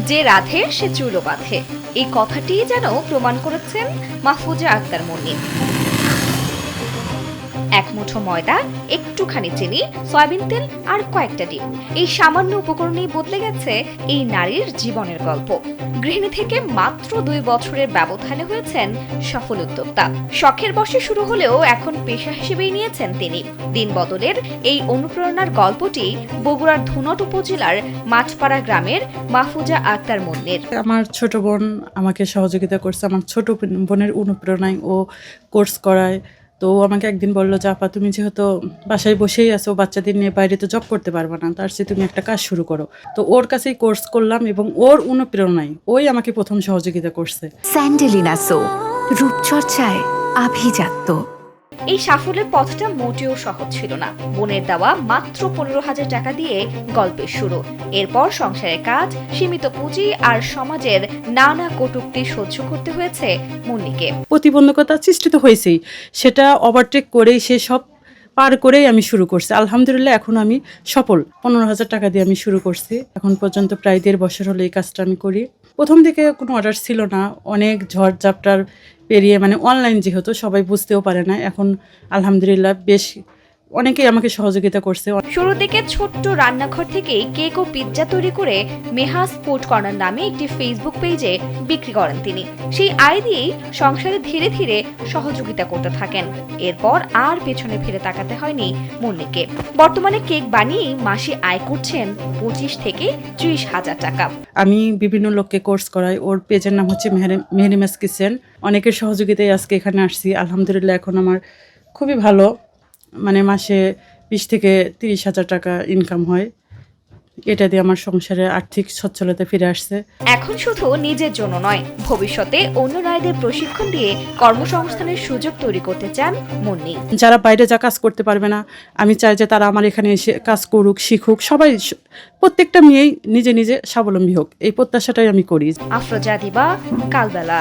যে রাধে সে চুলো বাঁধে, এই কথাটি যেন প্রমাণ করেছেন মাহফুজা আক্তার মুন্নি। এক মুঠো ময়দা, একটুখানি চিনি, সয়াবিন তেল আর কয়েকটা ডিম, এই সামান্য উপকরণেই বদলে গেছে এই নারীর জীবনের গল্প। গৃহিণী থেকে মাত্র 2 বছরের ব্যবধানে হয়েছেন সফল উদ্যোক্তা। শখের বশে শুরু হলেও এখন পেশা হিসেবেই নিয়েছেন তিনি। দিন বদলের এই অনুপ্রেরণার গল্পটি বগুড়ার ধুনট উপজেলার মাঠপাড়া গ্রামের মাহফুজা আক্তার মুন্নির। আমার ছোট বোন আমাকে সহযোগিতা করছে। আমার ছোট বোনের অনুপ্রেরণায় ও কোর্স করায়। তো আমাকে একদিন বললো যে আপা, তুমি যেহেতু বাসায় বসেই আছো, বাচ্চাদের নিয়ে বাইরে তো জব করতে পারবে না, তার চেয়ে তুমি একটা কাজ শুরু করো। তো ওর কাছেই কোর্স করলাম এবং ওর অনুপ্রেরণায় ওই আমাকে প্রথম সহযোগিতা করছে। স্যান্ডেলিনা সো, রূপচর্চায় আভিজাত্য। এই সাফল্যের পথটা মোটেও সহজ ছিল না। বোনের দেওয়া মাত্র 15,000 টাকা দিয়ে গল্পের শুরু। এরপর সংসারের কাজ, সীমিত পুঁজি আর সমাজের নানা কটূক্তি সহ্য করতে হয়েছে মুন্নিকে। প্রতিবন্ধকতা সৃষ্টি হয়েছেই, সেটা ওভারটেক করেই সে সব পার করেই আমি শুরু করছি। আলহামদুলিল্লাহ এখন আমি সফল। 15,000 টাকা দিয়ে আমি শুরু করছি। এখন পর্যন্ত প্রায় 1.5 বছর হলো এই কাজটা আমি করি। প্রথম দিকে কোনো অর্ডার ছিল না, অনেক ঝড় ঝাপটার পেরিয়ে, মানে অনলাইন যেহেতু সবাই বুঝতেও পারে না। এখন আলহামদুলিল্লাহ বেশ অনেকেই আমাকে সহযোগিতা করছে। শুরুর দিকে ছোট্ট রান্নাঘর থেকেই কেক ও পিৎজা তৈরি করে মেহাজ ফুড কর্নার নামে একটি ফেসবুক পেজে বিক্রি করেন তিনি। সেই আয় দিয়েই সংসারে ধীরে ধীরে সহযোগিতা করতে থাকেন। এরপর আর পেছনে ফিরে তাকাতে হয়নি মুন্নিকে। বর্তমানে কেক বানিয়ে মাসে আয় করছেন 25 থেকে 30,000 টাকা। আমি বিভিন্ন লোককে কোর্স করাই। ওর পেজের নাম হচ্ছে মেহরিমাস কিচেন। অনেকের সহযোগিতায় আজকে এখানে আসছি। আলহামদুলিল্লাহ এখন আমার খুবই ভালো, মানে মাসে 20 থেকে 30,000 টাকা ইনকাম হয়। এটা দিয়ে আমার সংসারে আর্থিক সচ্ছলতা ফিরে আসছে। এখন শুধু নিজের জন্য নয়, ভবিষ্যতে অন্য নারীদের প্রশিক্ষণ দিয়ে কর্মসংস্থানের সুযোগ তৈরি করতে চান মুন্নি। যারা বাইরে যা কাজ করতে পারবে না, আমি চাই যে তারা আমার এখানে এসে কাজ করুক, শিখুক। সবাই, প্রত্যেকটা মেয়েই নিজে নিজে স্বাবলম্বী হোক, এই প্রত্যাশাটাই আমি করি। আফরোজা দিবা, কালবেলা।